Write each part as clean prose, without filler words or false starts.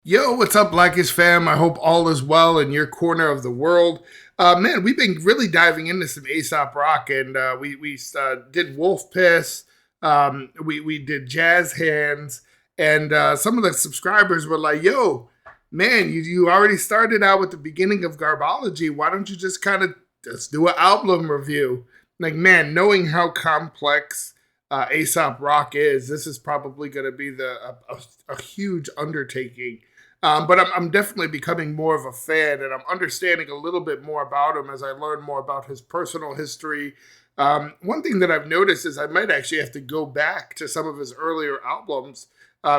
Yo, what's up, Blackish fam? I hope all is well in your corner of the world. Man, we've been really diving into some Aesop rock, and we did Wolf Piss, we did Jazz Hands, and some of the subscribers were like, "Yo, man, you already started out with the beginning of Garbology. Why don't you just kind of just do an album review?" Like, man, knowing how complex Aesop rock is, this is probably going to be a huge undertaking. But I'm definitely becoming more of a fan, and I'm understanding a little bit more about him as I learn more about his personal history. One thing that I've noticed is I might actually have to go back to some of his earlier albums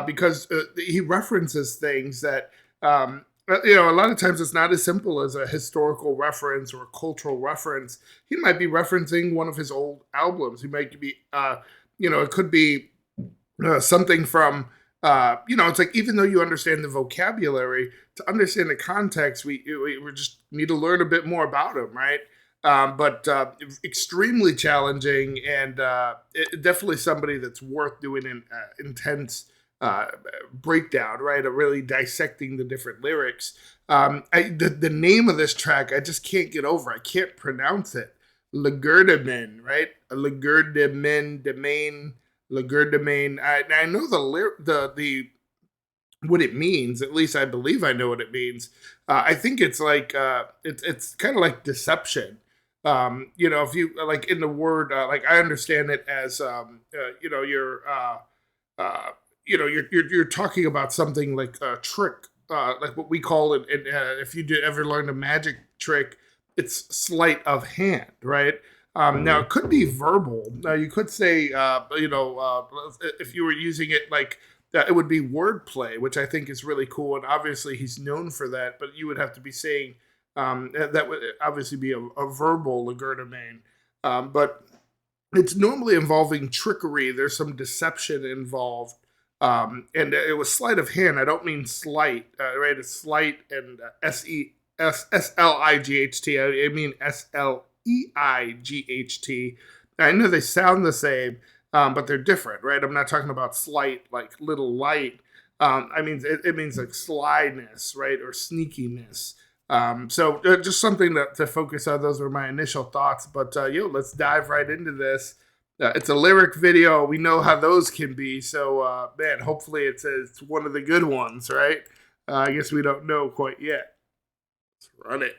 because he references things that, a lot of times it's not as simple as a historical reference or a cultural reference. He might be referencing one of his old albums. He might be, it could be something from it's like even though you understand the vocabulary, to understand the context, we just need to learn a bit more about him, right? But extremely challenging, and definitely somebody that's worth doing an intense uh, breakdown, right? Of really dissecting the different lyrics. The name of this track, I just can't get over. I can't pronounce it. Legerdemain, right? Legerdemain. I know the what it means. At least I believe I know what it means. I think it's like it's kind of like deception. If you like in the word, like I understand it as uh, you're talking about something like a trick, like what we call it. If you did ever learn a magic trick, it's sleight of hand, right? Now it could be verbal. Now you could say, if you were using it like that, it would be wordplay, which I think is really cool. And obviously he's known for that. But you would have to be saying that would obviously be a verbal Legerdemain. But it's normally involving trickery. There's some deception involved. And it was sleight of hand. I don't mean slight, right? It's slight and SLIGHT. I mean SLEIGHT. I know they sound the same, but they're different, right? I'm not talking about slight like little light. I mean, it means like slyness, right? Or sneakiness. So just something to focus on. Those were my initial thoughts. But let's dive right into this. It's a lyric video. We know how those can be. So, man, hopefully it's one of the good ones, right? I guess we don't know quite yet. Let's run it.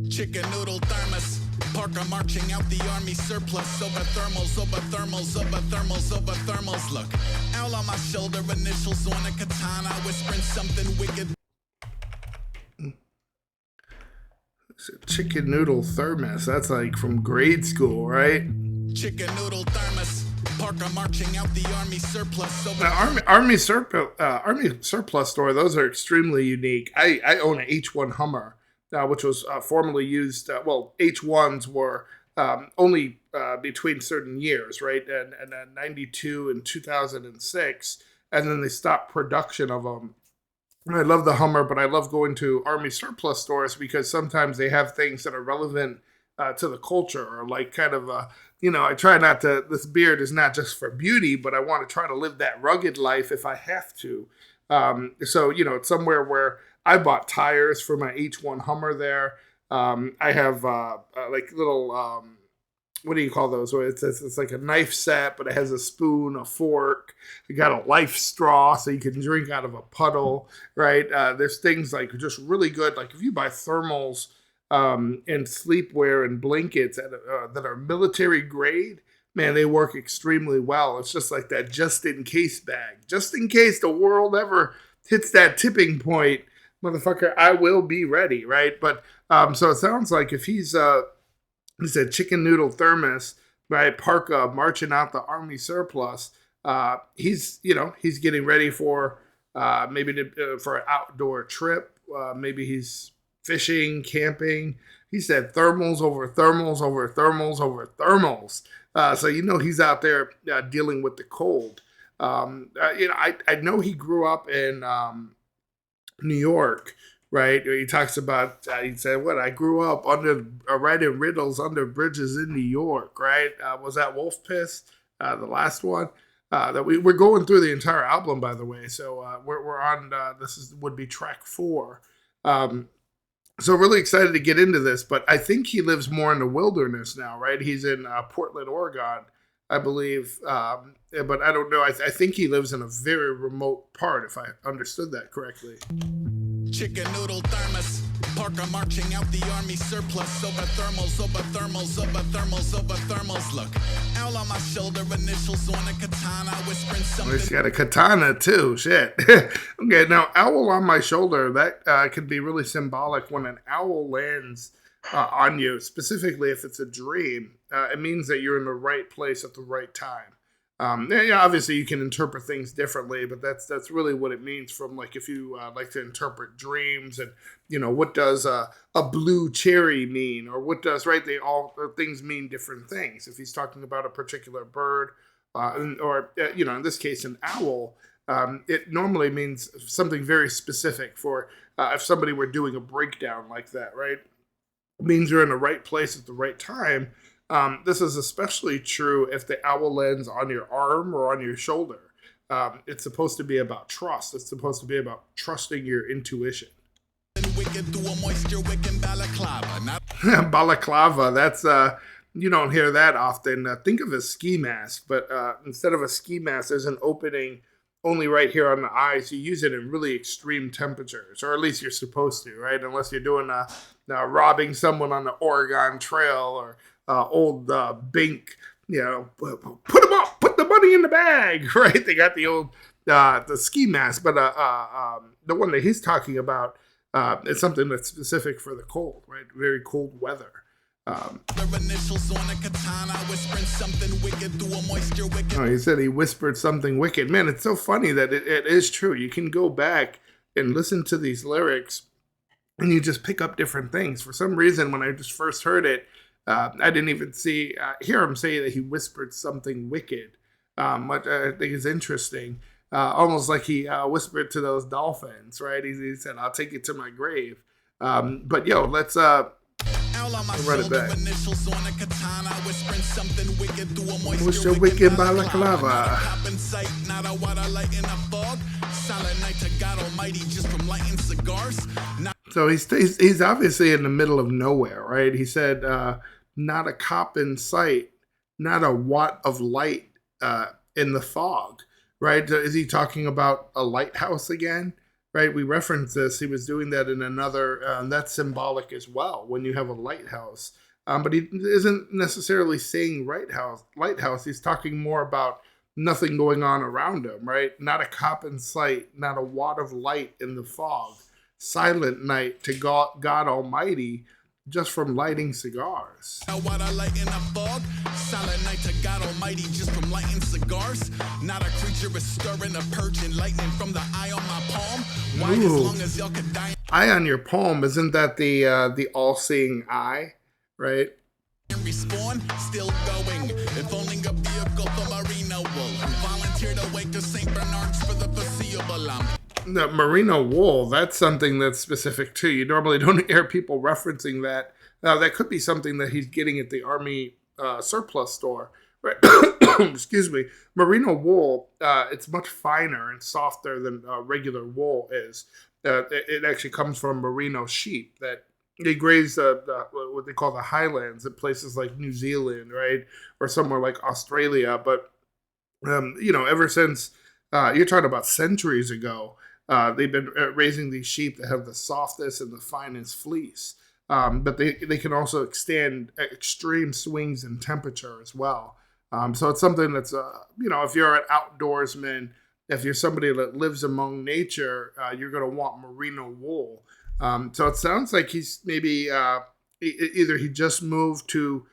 Chicken noodle thermos. Parker marching out the army surplus. Over thermals, over thermals, over thermals, over thermals. Look, owl on my shoulder, initials on a katana, whispering something wicked. Chicken noodle thermos. That's like from grade school, right? Chicken noodle thermos. Parker marching out the army surplus. Now, army surplus store. Those are extremely unique. I own an H1 Hummer, which was formerly used. H1s were only between certain years, right? And 92 and 2006, and then they stopped production of them. I love the Hummer, but I love going to Army surplus stores because sometimes they have things that are relevant to the culture, or like kind of I try not to. This beard is not just for beauty, but I want to try to live that rugged life if I have to. So it's somewhere where I bought tires for my H1 Hummer there. I have like little what do you call those? Where it's like a knife set, but it has a spoon, a fork. You got a life straw, so you can drink out of a puddle, right? There's things like just really good. Like if you buy thermals and sleepwear and blankets that are military grade, man, they work extremely well. It's just like that just in case bag. Just in case the world ever hits that tipping point, motherfucker, I will be ready, right? But so it sounds like if he said chicken noodle thermos, right? Parka marching out the army surplus. He's getting ready for for an outdoor trip. Maybe he's fishing, camping. He said thermals over thermals over thermals over thermals. So he's out there dealing with the cold. I know he grew up in New York, right? He talks about, he said, what, I grew up under writing riddles under bridges in New York, right? Was that Wolf Piss, the last one? We're going through the entire album, by the way. So we're on, would be track 4. So really excited to get into this, but I think he lives more in the wilderness now, right? He's in Portland, Oregon, I believe. But I don't know. I think he lives in a very remote part, if I understood that correctly. Chicken noodle thermos. Parker marching out the army surplus. Over thermals, over thermals, over thermals, over thermals. Look, owl on my shoulder, initials on a katana, whispering something. He's got a katana too. Shit. Okay, now owl on my shoulder. That can be really symbolic when an owl lands on you, specifically if it's a dream. It means that you're in the right place at the right time. Yeah, obviously you can interpret things differently, but that's really what it means from, like, if you like to interpret dreams and, what does a blue cherry mean, or what does, right? Things mean different things. If he's talking about a particular bird, or in this case, an owl, it normally means something very specific for, if somebody were doing a breakdown like that, right? It means you're in the right place at the right time. This is especially true if the owl lands on your arm or on your shoulder. It's supposed to be about trust. It's supposed to be about trusting your intuition. Balaclava, that's, you don't hear that often. Think of a ski mask, but instead of a ski mask, there's an opening only right here on the eyes. You use it in really extreme temperatures, or at least you're supposed to, right? Unless you're doing robbing someone on the Oregon Trail, or old Bink, put them up, put the money in the bag, right? They got the old the ski mask, but the one that he's talking about is something that's specific for the cold, right? Very cold weather. He said he whispered something wicked. Man, it's so funny that it is true. You can go back and listen to these lyrics, and you just pick up different things. For some reason, when I just first heard it, I didn't even hear him say that he whispered something wicked, which I think is interesting. Almost like he whispered to those dolphins, right? He said, "I'll take you to my grave." But let's run it back. What's your wicked balaclava? So he's obviously in the middle of nowhere, right? He said, not a cop in sight, not a watt of light in the fog, right? Is he talking about a lighthouse again? Right? We referenced this. He was doing that in another, that's symbolic as well, when you have a lighthouse. But he isn't necessarily saying lighthouse. He's talking more about nothing going on around him, right? Not a cop in sight, not a watt of light in the fog. Silent night to God Almighty, just from lighting cigars. What I light in the fog, silent night to God Almighty, just from lighting cigars. Not a creature is stirring, a purging lightning from the eye on my palm. Why, as long as y'all could die. Eye on your palm, isn't that the all-seeing eye, right? Respawn, still going. If only a vehicle for Merino wool. Volunteer to wake to St. Bernard's for the foreseeable. The merino wool, that's something that's specific too. You normally don't hear people referencing that. Now, that could be something that he's getting at the Army surplus store. Right? Excuse me. Merino wool, it's much finer and softer than regular wool is. It actually comes from merino sheep that they graze what they call the highlands in places like New Zealand, right? Or somewhere like Australia. But, ever since, you're talking about centuries ago, they've been raising these sheep that have the softest and the finest fleece. But they can also extend extreme swings in temperature as well. So it's something that's, if you're an outdoorsman, if you're somebody that lives among nature, you're going to want merino wool. So it sounds like he's maybe either he just moved to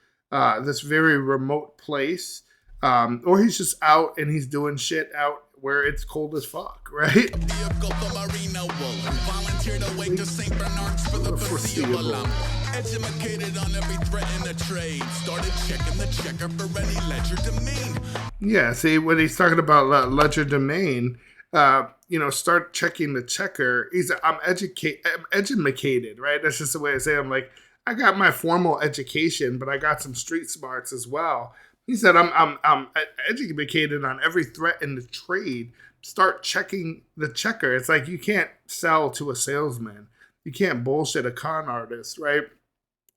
this very remote place, or he's just out and he's doing shit out where it's cold as fuck, right? Educated on every threat in the trade. Started checking the checker for any Legerdemain. Yeah, see, when he's talking about Legerdemain, start checking the checker. I'm educated, right? That's just the way I say it. I'm like, I got my formal education, but I got some street smarts as well. He said, I'm educated on every threat in the trade. Start checking the checker. It's like you can't sell to a salesman. You can't bullshit a con artist, right?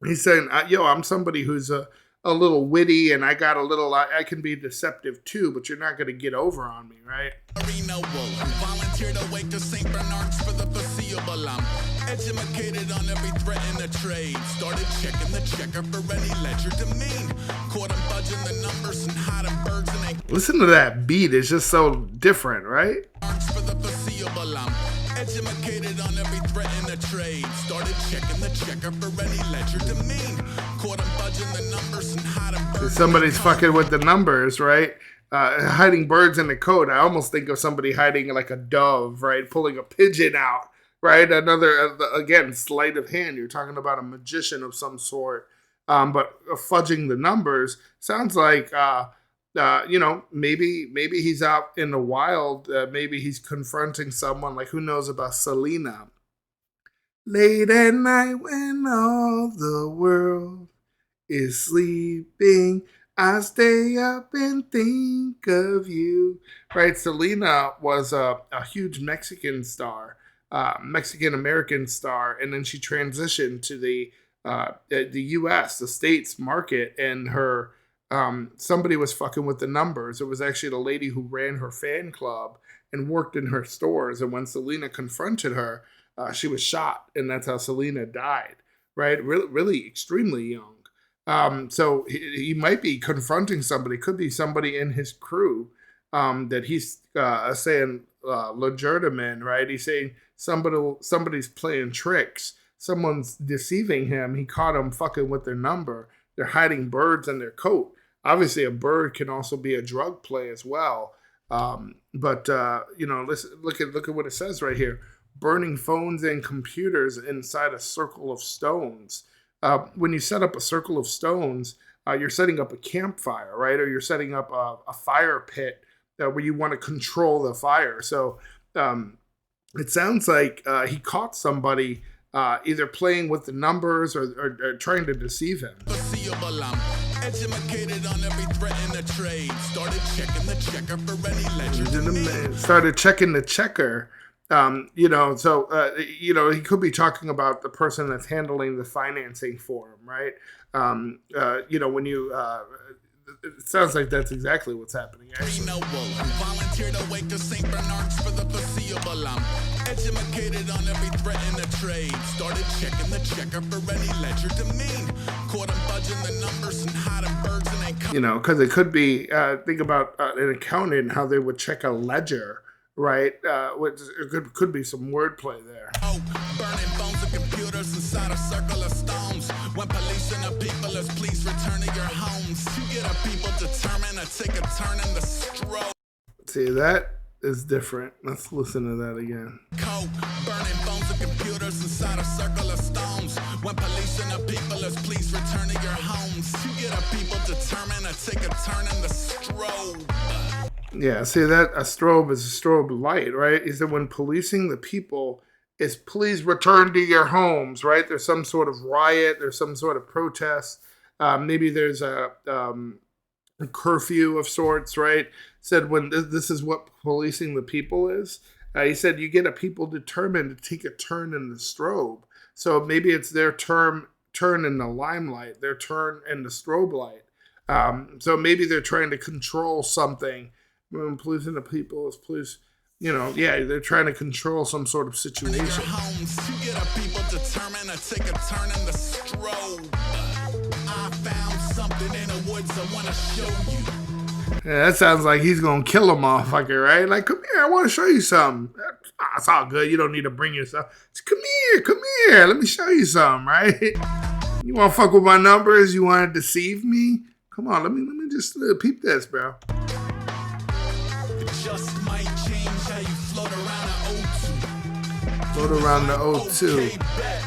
He's saying, I'm somebody who's a little witty, and I got a little, I can be deceptive too, but you're not going to get over on me, right? Volunteered awake to St. Bernard's for the foreseeable. I'm educated on every threat in the trade. Started checking the checker for any Legerdemain. Caught him budging the numbers and hiding birds and they. Listen to that beat. It's just so different, right? For the foreseeable, I'm educated on every threat in the trade. Started checking the checker for any Legerdemain. Caught him budging the numbers and hiding birds. Somebody's fucking with the numbers, right? Hiding birds in the coat. I almost think of somebody hiding like a dove, right? Pulling a pigeon out, right? Another, again, sleight of hand. You're talking about a magician of some sort. But fudging the numbers sounds like, maybe he's out in the wild. Maybe he's confronting someone. Like, who knows about Selena? Late at night when all the world is sleeping, I stay up and think of you. Right? Selena was a huge Mexican star, Mexican-American star, and then she transitioned to the U.S., the States market, and her somebody was fucking with the numbers. It was actually the lady who ran her fan club and worked in her stores, and when Selena confronted her, she was shot, and that's how Selena died. Right? Really extremely young. So he might be confronting somebody. Could be somebody in his crew that he's saying Legerdemain, right? He's saying somebody's playing tricks. Someone's deceiving him. He caught him fucking with their number. They're hiding birds in their coat. Obviously, a bird can also be a drug play as well. Listen, look at what it says right here. Burning phones and computers inside a circle of stones. When you set up a circle of stones, you're setting up a campfire, right? Or you're setting up a fire pit where you want to control the fire. So it sounds like he caught somebody either playing with the numbers or trying to deceive him. Educated on every threat in the trade. Started checking the checker for any Legerdemain. Started checking the checker. He could be talking about the person that's handling the financing for him, right? It sounds like that's exactly what's happening. Volunteered awake to St. Bernard's for the foreseeable. I'm educated on every threat in the trade. Started checking the checker for any Legerdemain. Caught him budging the numbers and hiding birds and they. Because it could be, think about an accountant, how they would check a ledger. Right, which could be some wordplay there. Burning phones and computers inside a circle of stones. When police and the people is please return to your homes. You get a people determined to take a turn in the stroke. See, that is different. Let's listen to that again. Burning phones and computers inside a circle of stones. When police and the people is please return to your homes. You get a people determined to take a turn in the strobe. Yeah, see that a strobe is a strobe light, right? He said when policing the people is please return to your homes, right? There's some sort of riot, there's some sort of protest. Maybe there's a curfew of sorts, right? Said when this is what policing the people is. He said you get a people determined to take a turn in the strobe. So maybe it's their turn in the limelight, their turn in the strobe light. So maybe they're trying to control something. When policing the people is police, they're trying to control some sort of situation. You get a people determined to take a turn in the strobe. I found something in the woods I want to show you. Yeah, that sounds like he's gonna kill a motherfucker, right? Like, come here, I want to show you something. It's all good. You don't need to bring yourself. Just come here. Let me show you something, right? You want to fuck with my numbers? You want to deceive me? Come on, let me just peep this, bro. Just might change how you float around the O2. Float around the O2. Okay,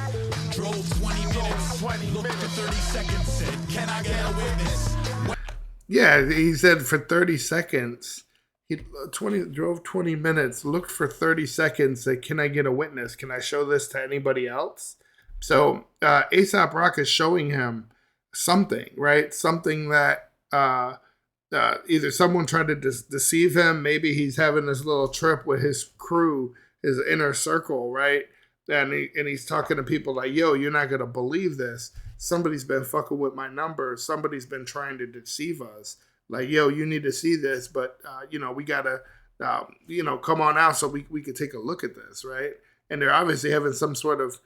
drove 20 minutes, looked for 30 seconds, said, can I get a witness? Yeah, he said for 30 seconds, He 20 drove 20 minutes, looked for 30 seconds, said, "Can I get a witness? Can I show this to anybody else?" So Aesop Rock is showing him something, right? Something that either someone tried to deceive him. Maybe he's having this little trip with his crew, his inner circle, right? And he's talking to people like, "Yo, you're not gonna believe this. Somebody's been fucking with my numbers. Somebody's been trying to deceive us. Like, yo, you need to see this, but we gotta, come on out so we could take a look at this, right?" And they're obviously having some sort of,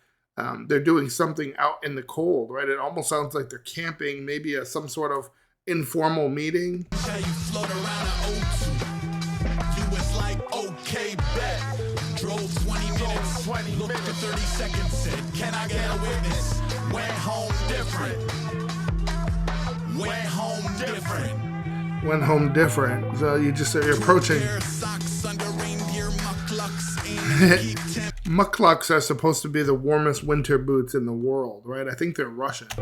they're doing something out in the cold, right? It almost sounds like they're camping, maybe some sort of informal meeting. Tell you float around an O2. You was like, okay, bet. Drove 20 minutes, looked for 30 seconds, said, "Can I get a witness?" Went home different. Went home different. Went home different. So you're approaching. Mucklucks are supposed to be the warmest winter boots in the world, right? I think they're Russian. 2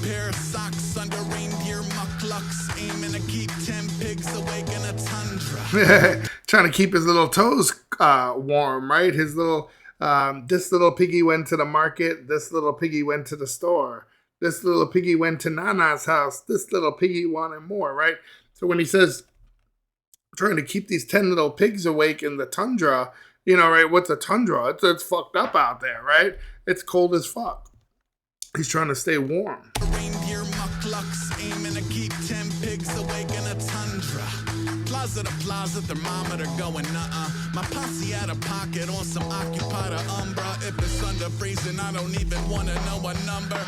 pair of socks under reindeer mucklucks, aiming to keep 10 pigs awake in a tundra. Trying to keep his little toes warm, right? His little, this little piggy went to the market. This little piggy went to the store. This little piggy went to Nana's house. This little piggy wanted more, right? So when he says trying to keep these 10 little pigs awake in the tundra, right? What's a tundra? It's fucked up out there, right? It's cold as fuck. He's trying to stay warm. Reindeer mucklucks, aiming to keep 10 pigs awake in a tundra. Plaza to plaza, thermometer going My posse out of pocket on some occupied umbra. If it's under freezing, I don't even want to know a number.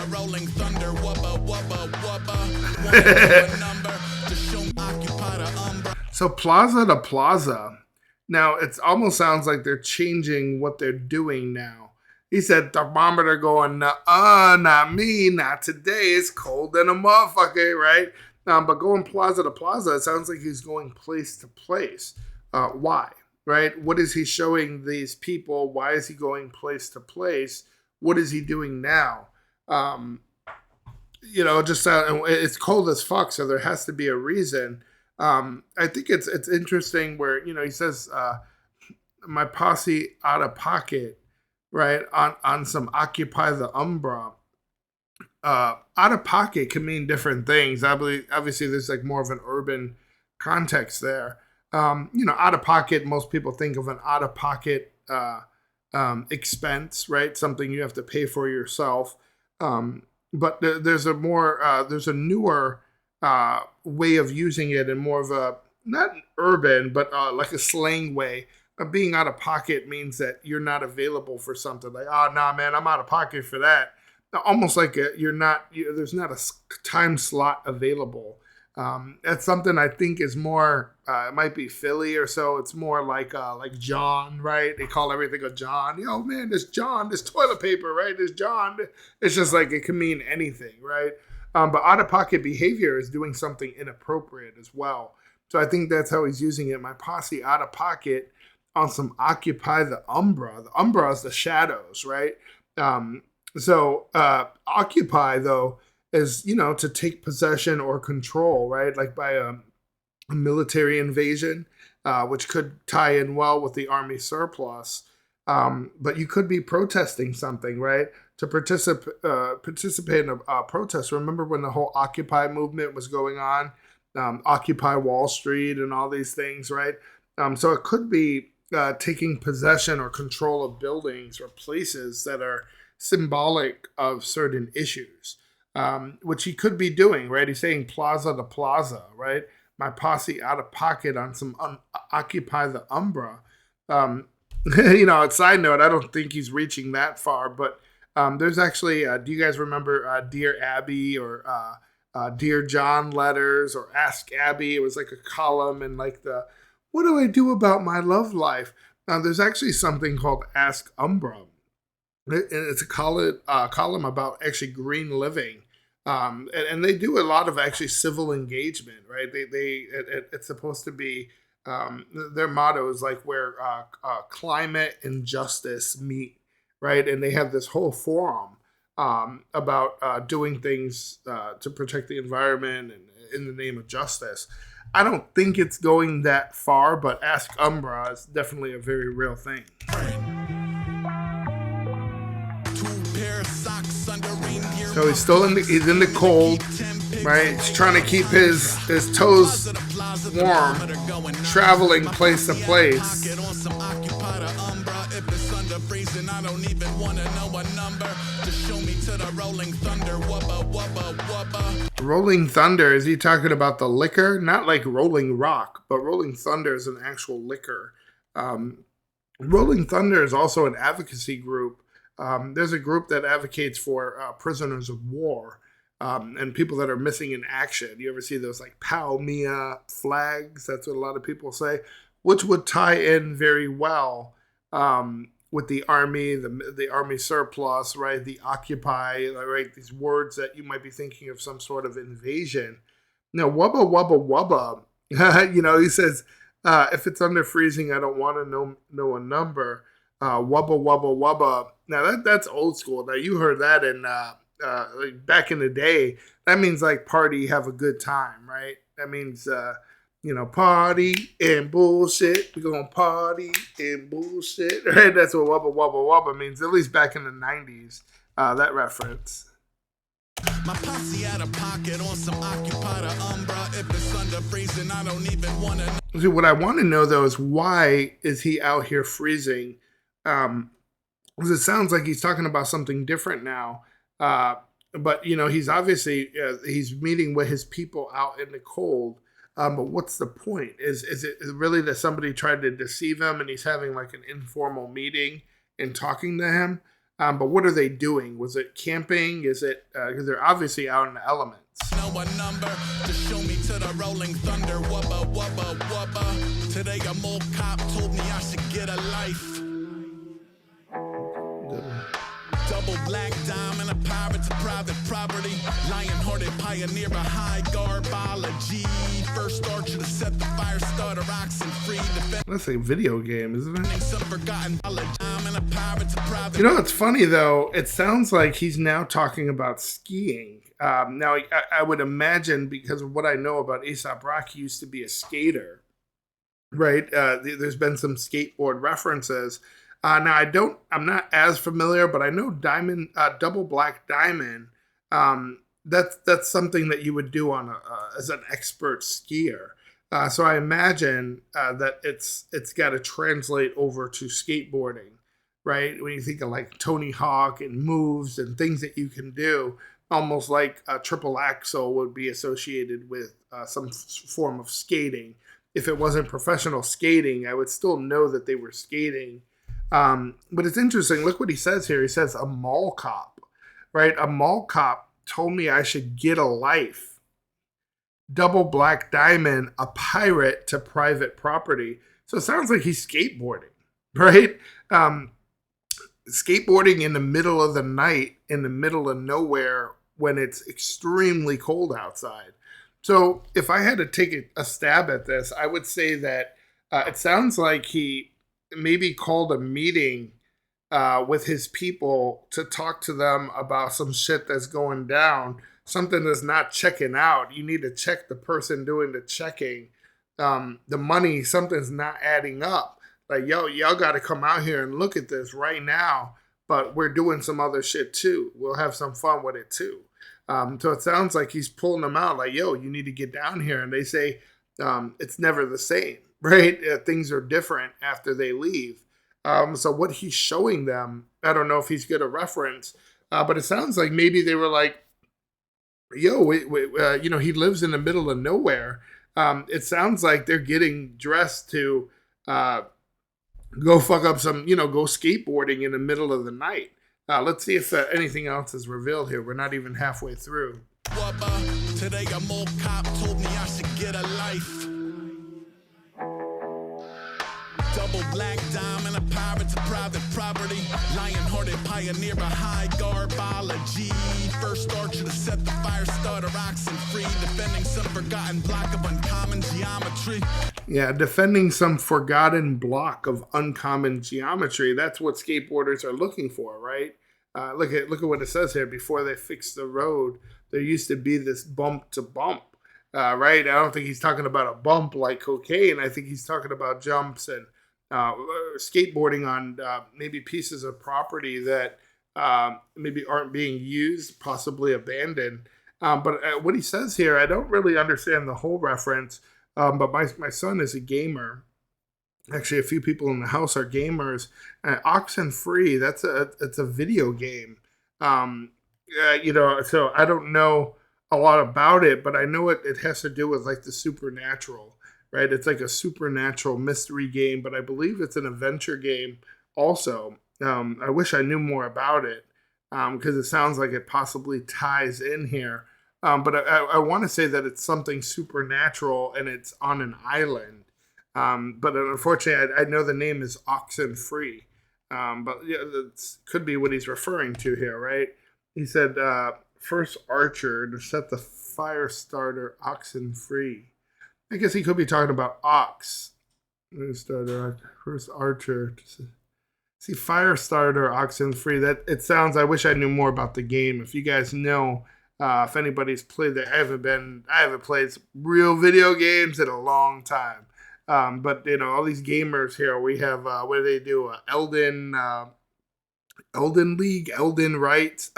Rolling thunder, wubba, wubba, wubba. Want to know a number to show occupied umbra. So plaza to plaza. Now, it almost sounds like they're changing what they're doing now. He said thermometer going, not me, not today. It's cold than a motherfucker, right? But going plaza to plaza, it sounds like he's going place to place. Why, right? What is he showing these people? Why is he going place to place? What is he doing now? It's cold as fuck, so there has to be a reason. I think it's interesting where, he says, my posse out of pocket, right, on some Occupy the Umbra. Out of pocket can mean different things. I believe, obviously, there's like more of an urban context there. Out of pocket, most people think of an out of pocket expense, right? Something you have to pay for yourself. But there's a newer way of using it, and more of a, not urban, but like a slang way. Being out of pocket means that you're not available for something. Like, oh, nah, man, I'm out of pocket for that. Almost like there's not a time slot available. That's something I think is more, it might be Philly or so. It's more like John, right? They call everything a John. Yo, man, this John, this toilet paper, right? This John. It's just like, it can mean anything, right? But out-of-pocket behavior is doing something inappropriate as well. So I think that's how he's using it. My posse out of pocket on some Occupy the Umbra. The Umbra is the shadows, right? So occupy, though, is, to take possession or control, right? Like by a military invasion, which could tie in well with the army surplus. But you could be protesting something, right? To participate in a protest. Remember when the whole Occupy movement was going on? Occupy Wall Street and all these things, right? So it could be taking possession or control of buildings or places that are symbolic of certain issues, which he could be doing, right? He's saying plaza to plaza, right? My posse out of pocket on some Occupy the Umbra. A side note, I don't think he's reaching that far, but there's actually, do you guys remember Dear Abby or Dear John letters or Ask Abby? It was like a column and like what do I do about my love life? There's actually something called Ask Umbra. It's a column about actually green living. And they do a lot of actually civil engagement, right? It's supposed to be, their motto is like where climate and justice meet, right? And they have this whole forum about doing things to protect the environment and in the name of justice. I don't think it's going that far, but Ask Umbra is definitely a very real thing. So he's still he's in the cold, right? He's trying to keep his toes warm, traveling place to place. Rolling Thunder, is he talking about the liquor? Not like Rolling Rock, but Rolling Thunder is an actual liquor. Rolling Thunder is also an advocacy group. There's a group that advocates for prisoners of war and people that are missing in action. You ever see those like POW Mia flags? That's what a lot of people say, which would tie in very well with the army, the army surplus, right? The occupy, right? These words that you might be thinking of some sort of invasion. Now, wubba, wubba, wubba, he says, if it's under freezing, I don't want to know a number. Wubba, wubba, wubba. Now, that's old school. Now, you heard that in like back in the day. That means like party, have a good time, right? That means, party and bullshit. We're going to party and bullshit, right? That's what wubba, wubba, wubba means, at least back in the 90s, that reference. My posse out of pocket on some occupied umbra. If it's under freezing, I don't even want to. See, what I want to know, though, is why is he out here freezing? Because it sounds like he's talking about something different now. But, he's obviously, he's meeting with his people out in the cold. But what's the point? Is it really that somebody tried to deceive him and he's having like an informal meeting and talking to him? But what are they doing? Was it camping? Is it because they're obviously out in the elements? Know a number to show me to the Rolling Thunder. Wubba, wubba, wubba. Today a mole cop told me I should get a life. Double black diamond, a pirate's private property. Lion-hearted pioneer of high garbology. First archer to set the fire starter, oxen free. That's a video game, isn't it? Some forgotten diamond, a pirate's private. It's funny though. It sounds like he's now talking about skiing. Now I would imagine, because of what I know about Aesop Rock, he used to be a skater, right? There's been some skateboard references. Now I'm not as familiar, but I know double black diamond. That's something that you would do on as an expert skier. So I imagine that it's got to translate over to skateboarding, right? When you think of like Tony Hawk and moves and things that you can do, almost like a triple axel would be associated with some form of skating. If it wasn't professional skating, I would still know that they were skating. But it's interesting. Look what he says here. He says a mall cop, right? A mall cop told me I should get a life. Double black diamond, a pirate to private property. So it sounds like he's skateboarding, right? Skateboarding in the middle of the night, in the middle of nowhere, when it's extremely cold outside. So if I had to take a stab at this, I would say that it sounds like he maybe called a meeting with his people to talk to them about some shit that's going down, something that's not checking out. You need to check the person doing the checking. The money, something's not adding up. Like, y'all got to come out here and look at this right now, but we're doing some other shit too. We'll have some fun with it too. So it sounds like he's pulling them out like, you need to get down here. And they say it's never the same. Right? Things are different after they leave. So what he's showing them, I don't know if he's good a reference, but it sounds like maybe they were like, he lives in the middle of nowhere. It sounds like they're getting dressed to go fuck up some, go skateboarding in the middle of the night. Let's see if anything else is revealed here. We're not even halfway through. Today a mole cop told me I should get a life. Double black diamond, a pirate's private property. Lion-hearted pioneer of high garbology. First archer to set the fire starter, oxen free. Defending some forgotten block of uncommon geometry. Yeah, defending some forgotten block of uncommon geometry. That's what skateboarders are looking for, right? Look at what it says here. Before they fixed the road, there used to be this bump to bump. right? I don't think he's talking about a bump like cocaine. I think he's talking about jumps and skateboarding on maybe pieces of property that maybe aren't being used, possibly abandoned. But what he says here, I don't really understand the whole reference. But my son is a gamer. Actually, a few people in the house are gamers. Oxen Free, it's a video game. So I don't know a lot about it, but I know it has to do with like the supernatural, right? It's like a supernatural mystery game, but I believe it's an adventure game also. I wish I knew more about it because it sounds like it possibly ties in here. But I want to say that it's something supernatural and it's on an island. But unfortunately, I know the name is Oxen Free. But yeah, that could be what he's referring to here, right? He said, first archer to set the fire starter oxen free. I guess he could be talking about ox. First archer to see fire starter oxen free. That it sounds. I wish I knew more about the game. If you guys know, if anybody's played that, I haven't played real video games in a long time. But all these gamers here, we have what do they do? Elden League, Elden Lights,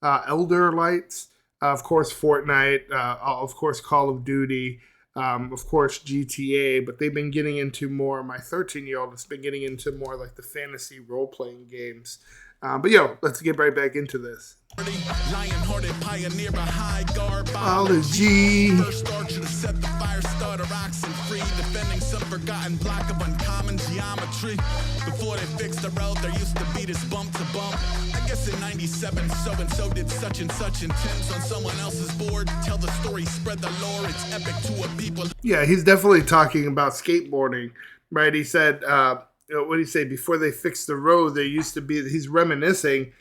Elder Lights, of course Fortnite, of course Call of Duty, of course GTA. But they've been getting into more. My 13-year-old has been getting into more like the fantasy role-playing games. But let's get right back into this. Lion-hearted pioneer, a high guard biology. First archer to set the fire starter oxen free, defending some forgotten block of uncommon geometry. Before they fixed the road, there used to be this bump to bump. I guess in 97, so-and-so did such and such, and Tim's on someone else's board. Tell the story, spread the lore, it's epic to a people. Yeah, he's definitely talking about skateboarding, right? He said, what did he say? Before they fixed the road, there used to be, he's reminiscing.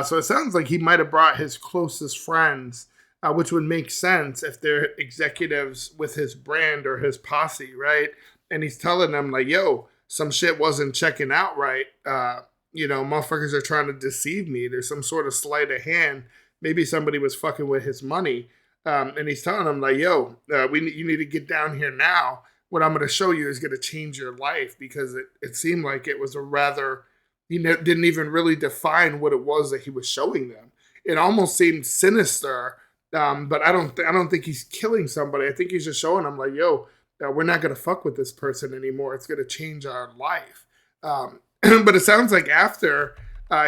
So it sounds like he might have brought his closest friends, which would make sense if they're executives with his brand or his posse, right? And he's telling them like, yo, some shit wasn't checking out right. Motherfuckers are trying to deceive me. There's some sort of sleight of hand. Maybe somebody was fucking with his money. And he's telling them like, yo, you need to get down here now. What I'm going to show you is going to change your life, because it seemed like it was a rather... He didn't even really define what it was that he was showing them. It almost seemed sinister, but I don't think he's killing somebody. I think he's just showing them like, yo, we're not going to fuck with this person anymore. It's going to change our life. But it sounds like after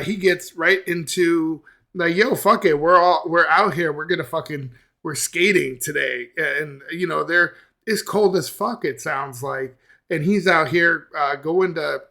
he gets right into like, yo, fuck it. We're out here. We're skating today. And, it's cold as fuck, it sounds like. And he's out here going to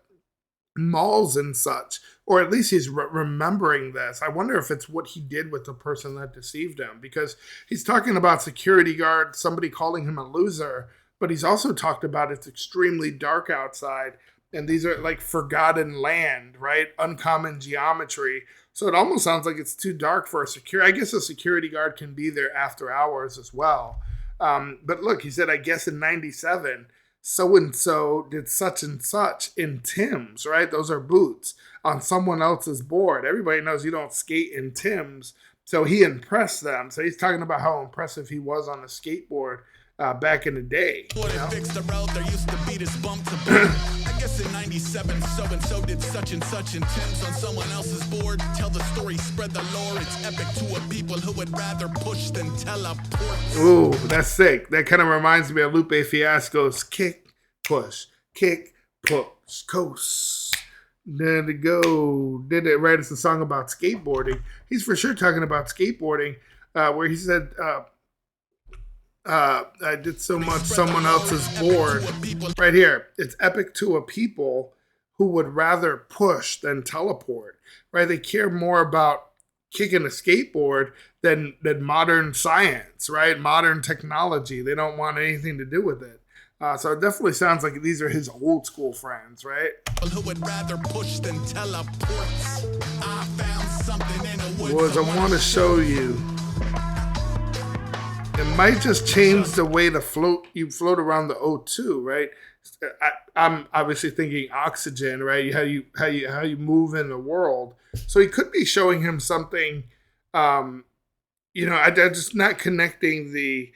malls and such, or at least he's remembering this. I wonder if it's what he did with the person that deceived him, because he's talking about security guard, somebody calling him a loser, but he's also talked about it's extremely dark outside, and these are like forgotten land, right? Uncommon geometry. So it almost sounds like it's too dark for a security. I guess a security guard can be there after hours as well. But look, he said, I guess in 97, so-and-so did such and such in Tim's, right? Those are boots on someone else's board. Everybody knows you don't skate in Tim's. So he impressed them. So he's talking about how impressive he was on a skateboard back in the day. Before they fixed the road, there used to be this bump to bump. I guess in 97, so-and-so did such and such, and Tim's on someone else's board. Tell the story, spread the lore. It's epic to a people who would rather push than teleport. Ooh, that's sick. That kind of reminds me of Lupe Fiasco's kick, push, coast. There to go. Did it right? It's a song about skateboarding. He's for sure talking about skateboarding, where he said, I did so much someone else's board. Right here. It's epic to a people who would rather push than teleport. Right? They care more about kicking a skateboard than modern science, right? Modern technology. They don't want anything to do with it. So it definitely sounds like these are his old school friends, right? Who would rather push than teleports. I found something in the woods I want to show you. It might just change the way you float around the O2, right? I'm obviously thinking oxygen, right? How you move in the world. So he could be showing him something. I'm just not connecting the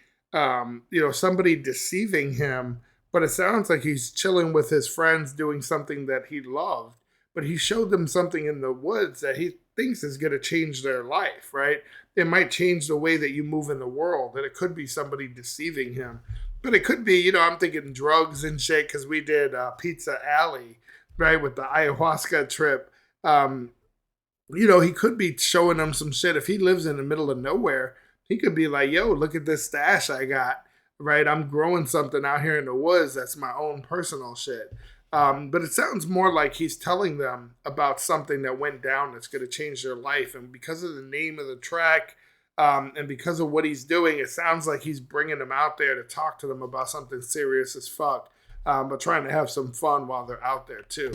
somebody deceiving him, but it sounds like he's chilling with his friends doing something that he loved. But he showed them something in the woods that he thinks is going to change their life, right? It might change the way that you move in the world, and it could be somebody deceiving him. But it could be, I'm thinking drugs and shit because we did Pizza Alley, right, with the ayahuasca trip. He could be showing them some shit. If he lives in the middle of nowhere, he could be like, yo, look at this stash I got, right? I'm growing something out here in the woods that's my own personal shit. But it sounds more like he's telling them about something that went down that's going to change their life. And because of the name of the track and because of what he's doing, it sounds like he's bringing them out there to talk to them about something serious as fuck, but trying to have some fun while they're out there too.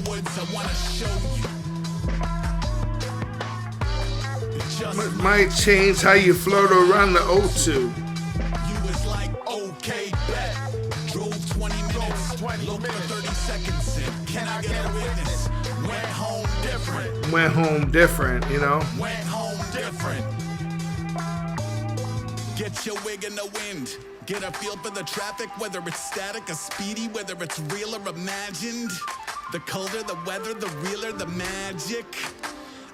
It might change how you float around the O2. You was like, okay, bet. Drove 20 minutes, looked for 30 seconds. Can I get a witness? Went home different. Went home different, Went home different. Get your wig in the wind. Get a feel for the traffic, whether it's static or speedy, whether it's real or imagined. The colder the weather, the realer the magic.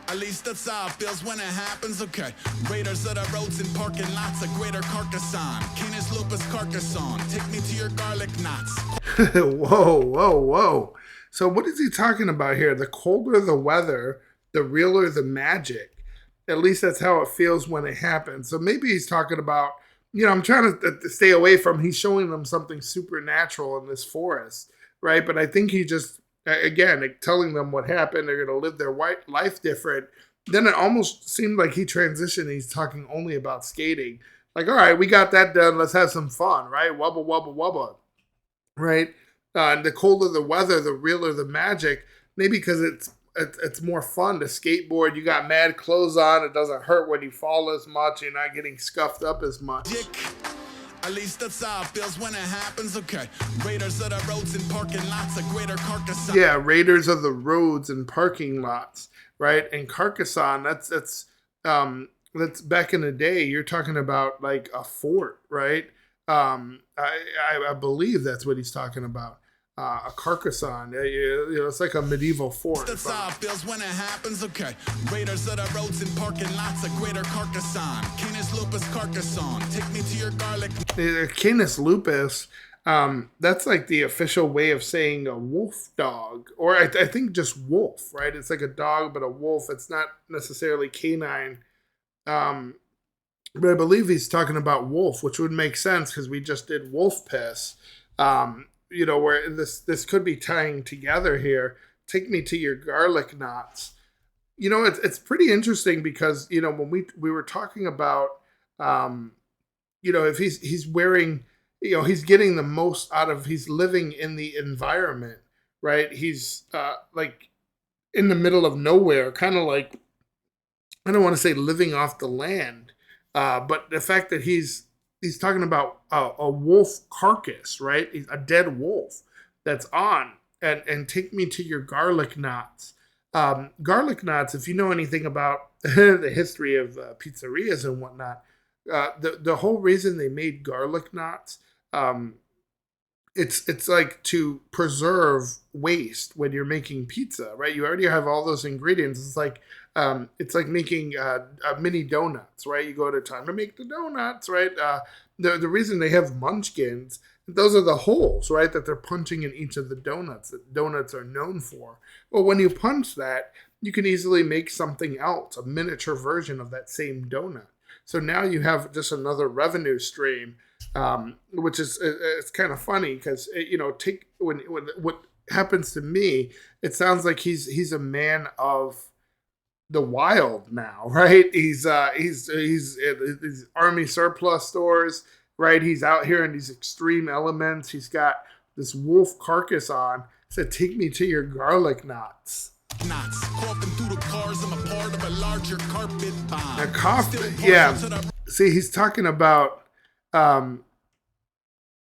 At least that's how it feels when it happens, okay. Raiders of the roads and parking lots, a greater Carcassonne. Canis lupus Carcassonne, take me to your garlic knots. Whoa. So what is he talking about here? The colder the weather, the realer the magic. At least that's how it feels when it happens. So maybe he's talking about, I'm trying to stay away from, he's showing them something supernatural in this forest, right? But I think he just, again, telling them what happened, they're going to live their life different. Then it almost seemed like he transitioned. He's talking only about skating. Like, all right, we got that done. Let's have some fun, right? Wubba, wubba, wubba, right? The colder the weather, the realer the magic. Maybe because it's more fun to skateboard. You got mad clothes on. It doesn't hurt when you fall as much. You're not getting scuffed up as much. At least that's how it feels when it happens, okay. Raiders of the roads and parking lots, a greater Carcassonne. Yeah, Raiders of the roads and parking lots, right? And Carcassonne, that's back in the day. You're talking about like a fort, right? I believe that's what he's talking about. A Carcassonne, it's like a medieval fort. That's how it feels when it happens, okay. Raiders of the roads and parking lots, a greater Carcassonne. Canis lupus Carcassonne, take me to your garlic. Canis lupus, that's like the official way of saying a wolf dog, or I think just wolf, right? It's like a dog but a wolf. It's not necessarily canine, but I believe he's talking about wolf, which would make sense because we just did wolf piss. Where this could be tying together here. Take me to your garlic knots. It's pretty interesting because, when we were talking about, if he's wearing, he's getting the most out of, he's living in the environment, right? He's like in the middle of nowhere, kind of like, I don't want to say living off the land, but the fact that he's talking about a wolf carcass, right? A dead wolf that's on, and take me to your garlic knots. Garlic knots, if you know anything about the history of pizzerias and whatnot, the whole reason they made garlic knots, it's like to preserve waste when you're making pizza, right? You already have all those ingredients. It's like making mini donuts, right? You go to time to make the donuts, right? The reason they have munchkins, those are the holes, right, that they're punching in each of the donuts that donuts are known for. Well, when you punch that, you can easily make something else, a miniature version of that same donut. So now you have just another revenue stream, which is it's kind of funny because when what happens to me, it sounds like he's a man of the wild now, right? He's army surplus stores, right? He's out here in these extreme elements. He's got this wolf carcass on. Said, take me to your garlic knots. Knots coughing through the cars. I'm a part of a larger carpet bomb. A coffin, yeah. See, he's talking about.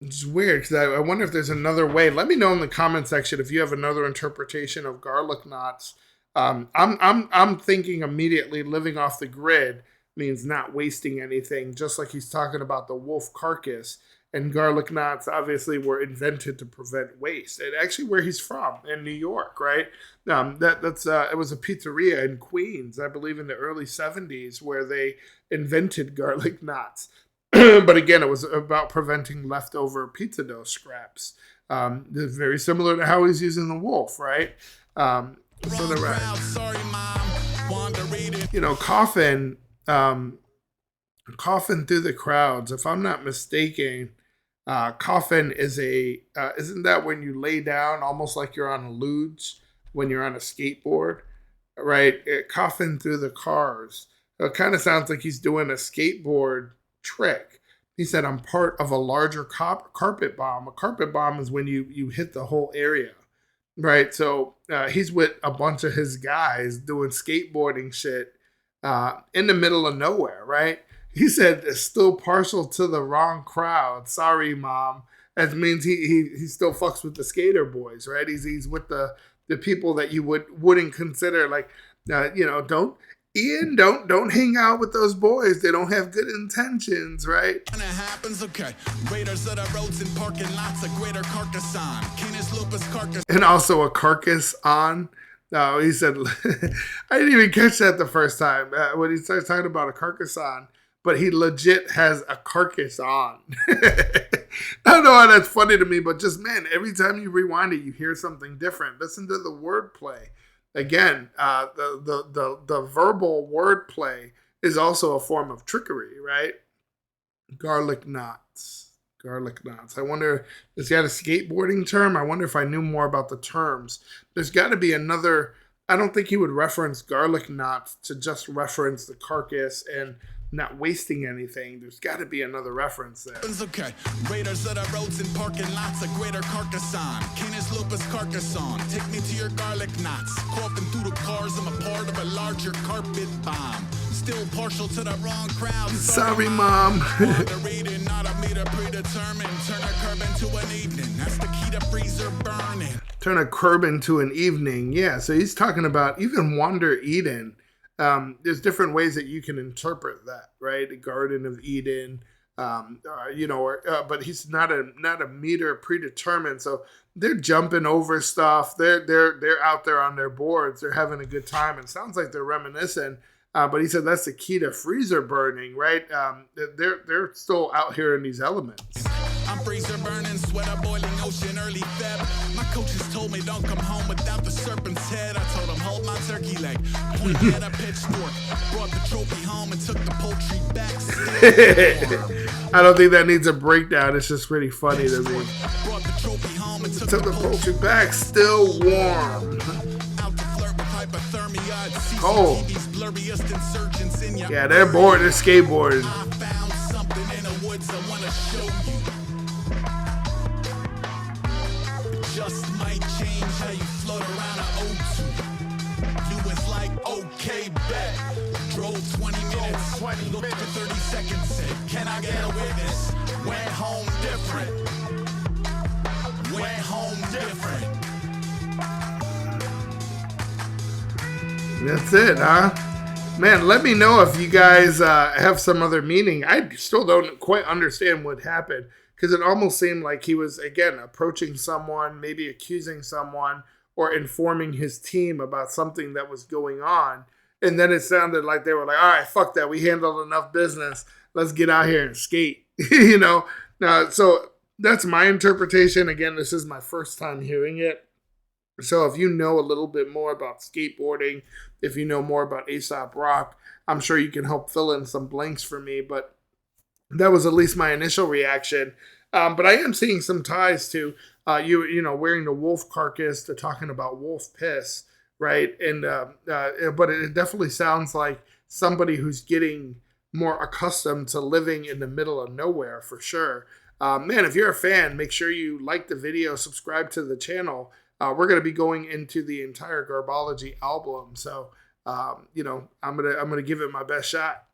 It's weird because I wonder if there's another way. Let me know in the comment section if you have another interpretation of garlic knots. I'm thinking immediately living off the grid, means not wasting anything, just like he's talking about the wolf carcass. And garlic knots obviously were invented to prevent waste. And actually, where he's from in New York, right? It was a pizzeria in Queens, I believe, in the early '70s, where they invented garlic knots. But again, it was about preventing leftover pizza dough scraps. Very similar to how he's using the wolf, right? So the coffin, coffin through the crowds. If I'm not mistaken, coffin is isn't that when you lay down almost like you're on a luge when you're on a skateboard, right? Coffin through the cars. It kind of sounds like he's doing a skateboard trick. He said, I'm part of a larger carpet bomb. A carpet bomb is when you hit the whole area, right? So he's with a bunch of his guys doing skateboarding shit in the middle of nowhere, right? He said, it's still partial to the wrong crowd. Sorry, Mom. That means he still fucks with the skater boys, right? He's with the people that you wouldn't consider like, don't hang out with those boys. They don't have good intentions, right? And it happens, okay. Raiders of the roads and parking lots, a greater carcass on. Canis lupus carcass. And also a carcass on. No, he said, I didn't even catch that the first time when he starts talking about a carcass on. But he legit has a carcass on. I don't know how that's funny to me, but just, man, every time you rewind it, you hear something different. Listen to the wordplay. Again, the verbal wordplay is also a form of trickery, right? Garlic knots. Garlic knots. I wonder, is that a skateboarding term? I wonder if I knew more about the terms. There's got to be another. I don't think he would reference garlic knots to just reference the carcass and not wasting anything. There's got to be another reference there. Okay. Raiders of the roads and parking lots, a greater carcass on. Canis lupus carcass on. Take me to your garlic knots. Coughing through the cars, I'm a part of a larger carpet bomb. Still partial to the wrong crowd. Sorry, Mom. Reading, not a meter predetermined. Turn a curb into an evening. That's the key to freezer burning. Turn a curb into an evening. Yeah, so he's talking about even Wander Eden. There's different ways that you can interpret that, right? The Garden of Eden, but he's not a meter predetermined. So they're jumping over stuff. They're out there on their boards. They're having a good time. It sounds like they're reminiscing. But he said that's the key to freezer burning, right? They're still out here in these elements. I'm freezer burning, sweater boiling, ocean early Feb. My coaches told me don't come home without the serpent's head. I told them hold my turkey leg, pointed at a pitchfork, brought the trophy home and took the poultry back. I don't think that needs a breakdown. It's just really funny to me. Brought the trophy home and took the poultry back, still warm. Cold. Yeah, they're bored. They're skateboarding. I found something in the woods I want to show you. Just might change how you float around an O2. You was like, okay, bet. Drove 20 minutes, looked for 30 seconds, said, can I get a witness? Went home different. Went home different. That's it, huh? Man, let me know if you guys have some other meaning. I still don't quite understand what happened because it almost seemed like he was, again, approaching someone, maybe accusing someone or informing his team about something that was going on. And then it sounded like they were like, all right, fuck that. We handled enough business. Let's get out here and skate, So that's my interpretation. Again, this is my first time hearing it. So if you know a little bit more about skateboarding, if you know more about Aesop Rock, I'm sure you can help fill in some blanks for me. But that was at least my initial reaction. But I am seeing some ties to wearing the wolf carcass to talking about wolf piss, right? And but it definitely sounds like somebody who's getting more accustomed to living in the middle of nowhere for sure. Man, if you're a fan, make sure you like the video, subscribe to the channel. We're going to be going into the entire Garbology album. So, I'm going to give it my best shot.